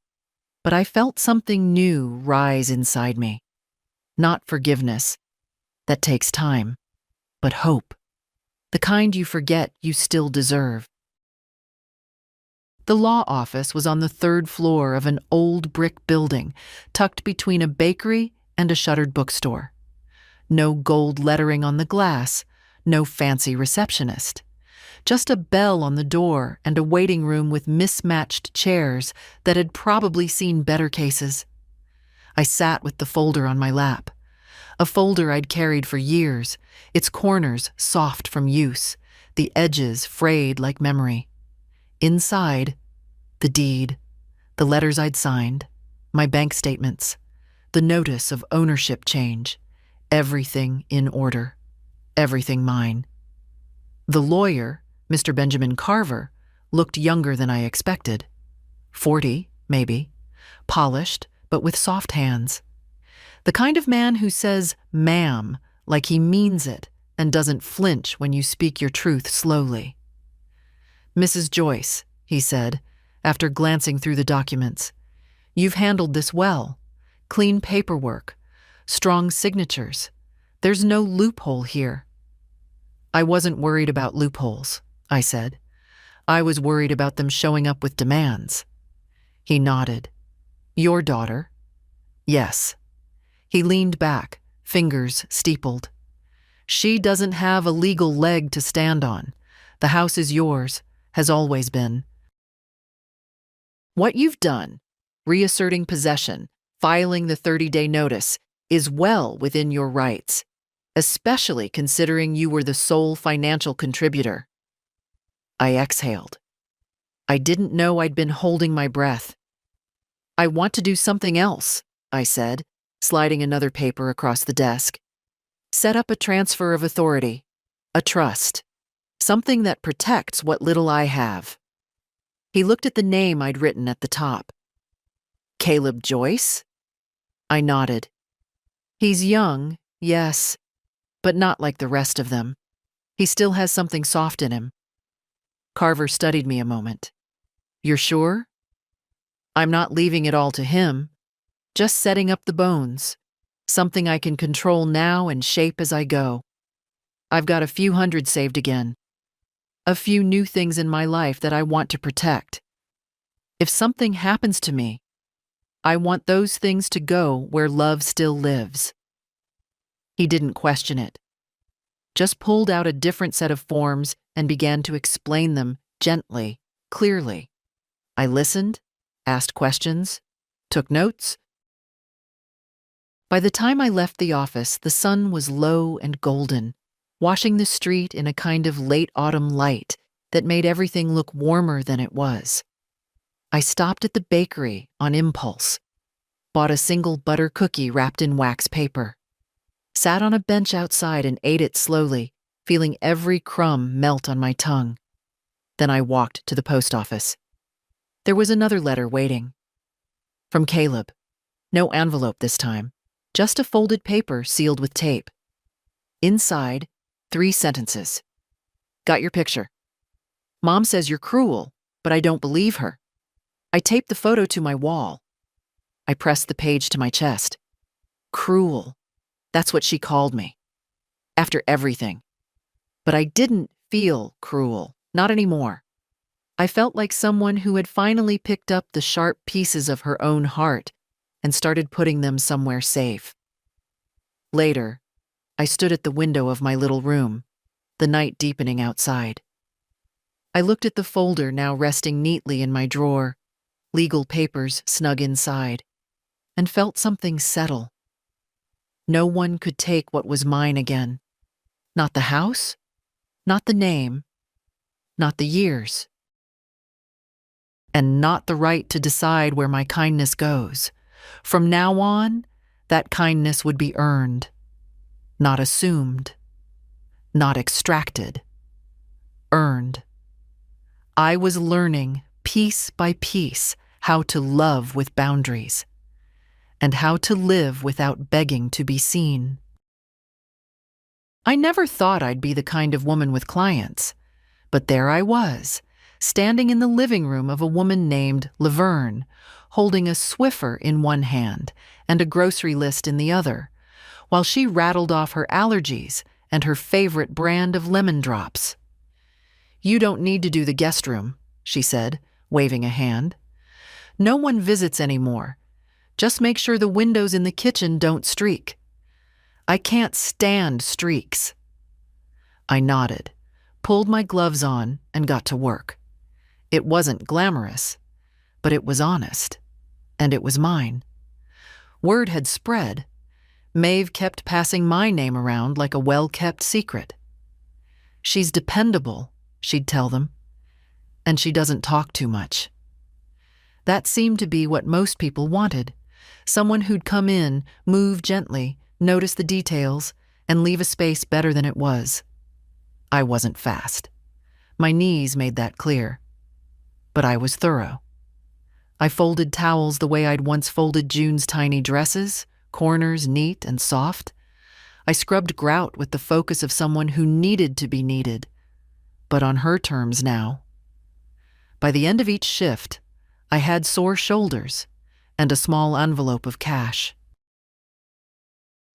but I felt something new rise inside me. Not forgiveness. That takes time, but hope. The kind you forget you still deserve. The law office was on the third floor of an old brick building, tucked between a bakery and a shuttered bookstore. No gold lettering on the glass, no fancy receptionist. Just a bell on the door and a waiting room with mismatched chairs that had probably seen better cases. I sat with the folder on my lap. A folder I'd carried for years, its corners soft from use, the edges frayed like memory. Inside, the deed, the letters I'd signed, my bank statements, the notice of ownership change, everything in order, everything mine. The lawyer, Mr. Benjamin Carver, looked younger than I expected. 40, maybe, polished, but with soft hands. The kind of man who says ma'am like he means it and doesn't flinch when you speak your truth slowly. "Mrs. Joyce," he said, after glancing through the documents, "you've handled this well. Clean paperwork, strong signatures. There's no loophole here." "I wasn't worried about loopholes," I said. "I was worried about them showing up with demands." He nodded. "Your daughter?" "Yes." He leaned back, fingers steepled. "She doesn't have a legal leg to stand on. The house is yours, has always been. What you've done, reasserting possession, filing the 30-day notice, is well within your rights, especially considering you were the sole financial contributor." I exhaled. I didn't know I'd been holding my breath. "I want to do something else," I said, sliding another paper across the desk. "Set up a transfer of authority, a trust, something that protects what little I have." He looked at the name I'd written at the top. "Caleb Joyce?" I nodded. "He's young, yes, but not like the rest of them. He still has something soft in him." Carver studied me a moment. "You're sure?" "I'm not leaving it all to him. Just setting up the bones, something I can control now and shape as I go. I've got a few hundred saved again. A few new things in my life that I want to protect. If something happens to me, I want those things to go where love still lives." He didn't question it, just pulled out a different set of forms and began to explain them gently, clearly. I listened, asked questions, took notes. By the time I left the office, the sun was low and golden, washing the street in a kind of late autumn light that made everything look warmer than it was. I stopped at the bakery on impulse, bought a single butter cookie wrapped in wax paper, sat on a bench outside and ate it slowly, feeling every crumb melt on my tongue. Then I walked to the post office. There was another letter waiting. From Caleb. No envelope this time, just a folded paper sealed with tape. Inside, 3 sentences. "Got your picture. Mom says you're cruel, but I don't believe her. I taped the photo to my wall." I pressed the page to my chest. Cruel. That's what she called me. After everything. But I didn't feel cruel. Not anymore. I felt like someone who had finally picked up the sharp pieces of her own heart and started putting them somewhere safe. Later, I stood at the window of my little room, the night deepening outside. I looked at the folder now resting neatly in my drawer, legal papers snug inside, and felt something settle. No one could take what was mine again. Not the house, not the name, not the years. And not the right to decide where my kindness goes. From now on, that kindness would be earned, not assumed, not extracted, earned. I was learning, piece by piece, how to love with boundaries, and how to live without begging to be seen. I never thought I'd be the kind of woman with clients, but there I was, standing in the living room of a woman named Laverne, holding a Swiffer in one hand and a grocery list in the other, while she rattled off her allergies and her favorite brand of lemon drops. "You don't need to do the guest room," she said, waving a hand. "No one visits anymore. Just make sure the windows in the kitchen don't streak. I can't stand streaks." I nodded, pulled my gloves on, and got to work. It wasn't glamorous, but it was honest, and it was mine. Word had spread. Maeve kept passing my name around like a well-kept secret. "She's dependable," she'd tell them, "and she doesn't talk too much." That seemed to be what most people wanted, someone who'd come in, move gently, notice the details, and leave a space better than it was. I wasn't fast. My knees made that clear. But I was thorough. I folded towels the way I'd once folded June's tiny dresses, corners neat and soft. I scrubbed grout with the focus of someone who needed to be needed, but on her terms now. By the end of each shift, I had sore shoulders and a small envelope of cash.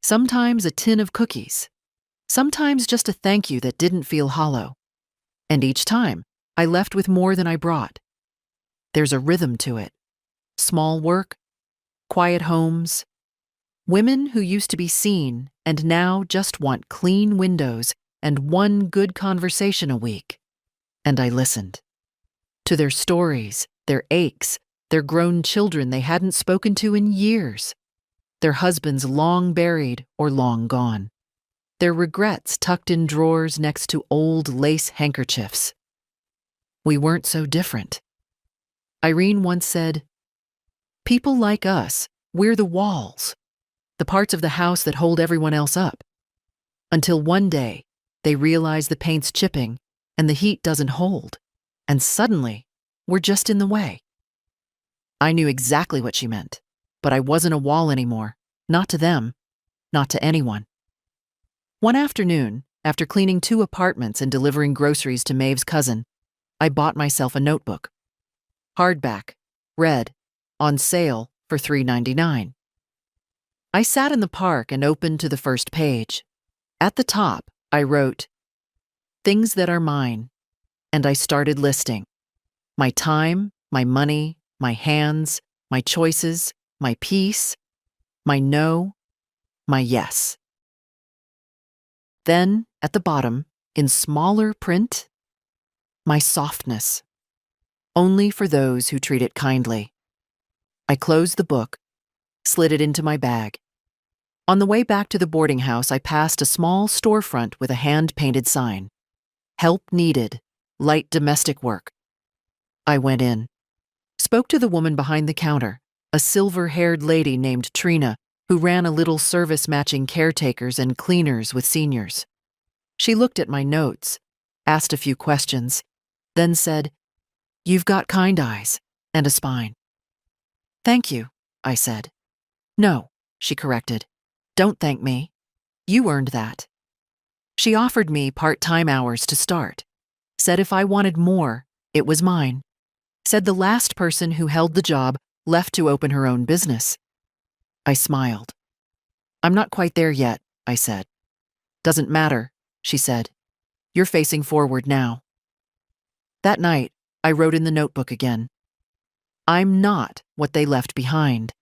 Sometimes a tin of cookies, sometimes just a thank you that didn't feel hollow. And each time, I left with more than I brought. There's a rhythm to it. Small work, quiet homes, women who used to be seen and now just want clean windows and one good conversation a week. And I listened. To their stories, their aches, their grown children they hadn't spoken to in years, their husbands long buried or long gone, their regrets tucked in drawers next to old lace handkerchiefs. We weren't so different. Irene once said, "People like us, we're the walls, the parts of the house that hold everyone else up." Until one day, they realize the paint's chipping and the heat doesn't hold, and suddenly, we're just in the way. I knew exactly what she meant, but I wasn't a wall anymore, not to them, not to anyone. One afternoon, after cleaning 2 apartments and delivering groceries to Maeve's cousin, I bought myself a notebook. Hardback, red, on sale for $3.99. I sat in the park and opened to the first page. At the top, I wrote, "Things that are mine," and I started listing. My time, my money, my hands, my choices, my peace, my no, my yes. Then, at the bottom, in smaller print, my softness. Only for those who treat it kindly. I closed the book, slid it into my bag. On the way back to the boarding house, I passed a small storefront with a hand-painted sign. Help needed, light domestic work. I went in. Spoke to the woman behind the counter, a silver-haired lady named Trina, who ran a little service matching caretakers and cleaners with seniors. She looked at my notes, asked a few questions, then said, "You've got kind eyes and a spine." "Thank you," I said. "No," she corrected. "Don't thank me. You earned that." She offered me part-time hours to start. Said if I wanted more, it was mine. Said the last person who held the job left to open her own business. I smiled. "I'm not quite there yet," I said. "Doesn't matter," she said. "You're facing forward now." That night, I wrote in the notebook again. I'm not what they left behind.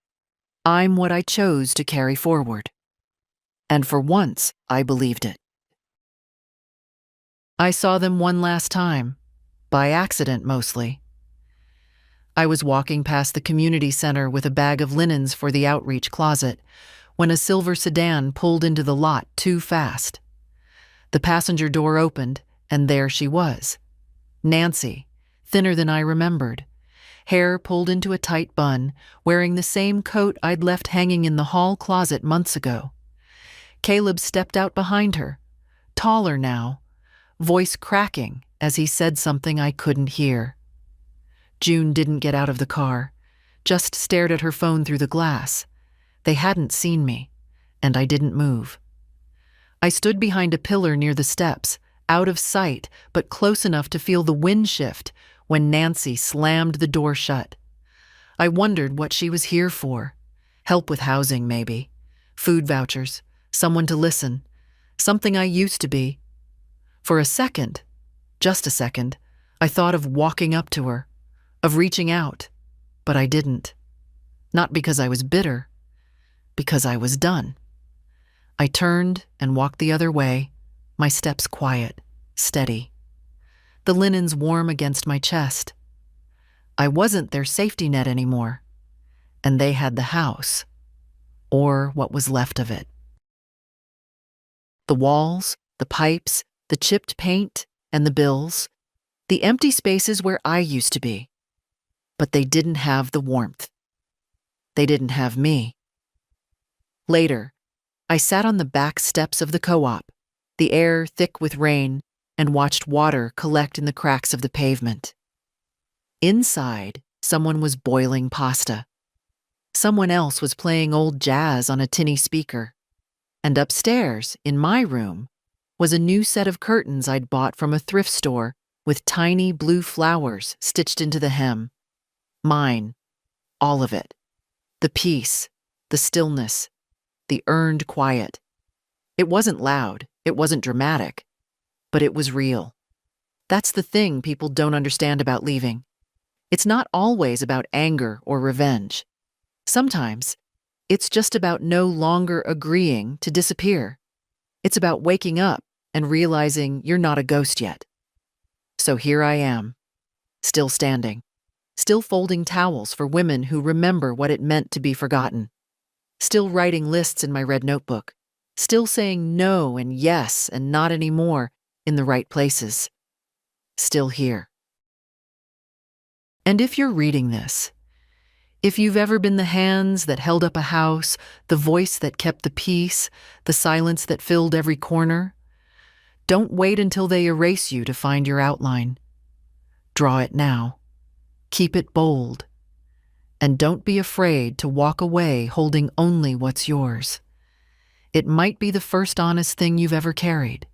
I'm what I chose to carry forward. And for once, I believed it. I saw them one last time, by accident mostly. I was walking past the community center with a bag of linens for the outreach closet when a silver sedan pulled into the lot too fast. The passenger door opened, and there she was. Nancy, thinner than I remembered, hair pulled into a tight bun, wearing the same coat I'd left hanging in the hall closet months ago. Caleb stepped out behind her, taller now, voice cracking as he said something I couldn't hear. June didn't get out of the car, just stared at her phone through the glass. They hadn't seen me, and I didn't move. I stood behind a pillar near the steps, out of sight but close enough to feel the wind shift when Nancy slammed the door shut. I wondered what she was here for. Help with housing, maybe. Food vouchers, someone to listen, something I used to be. For a second, just a second, I thought of walking up to her, of reaching out, but I didn't. Not because I was bitter, because I was done. I turned and walked the other way, my steps quiet, steady. The linens warm against my chest. I wasn't their safety net anymore, and they had the house, or what was left of it. The walls, the pipes, the chipped paint, and the bills, the empty spaces where I used to be. But they didn't have the warmth. They didn't have me. Later, I sat on the back steps of the co-op, the air thick with rain, and watched water collect in the cracks of the pavement. Inside, someone was boiling pasta. Someone else was playing old jazz on a tinny speaker. And upstairs, in my room, was a new set of curtains I'd bought from a thrift store with tiny blue flowers stitched into the hem. Mine, all of it. The peace, the stillness, the earned quiet. It wasn't loud, it wasn't dramatic, but it was real. That's the thing people don't understand about leaving. It's not always about anger or revenge. Sometimes, it's just about no longer agreeing to disappear. It's about waking up and realizing you're not a ghost yet. So here I am, still standing. Still folding towels for women who remember what it meant to be forgotten. Still writing lists in my red notebook. Still saying no and yes and not anymore in the right places. Still here. And if you're reading this, if you've ever been the hands that held up a house, the voice that kept the peace, the silence that filled every corner, don't wait until they erase you to find your outline. Draw it now. Keep it bold. And don't be afraid to walk away holding only what's yours. It might be the first honest thing you've ever carried.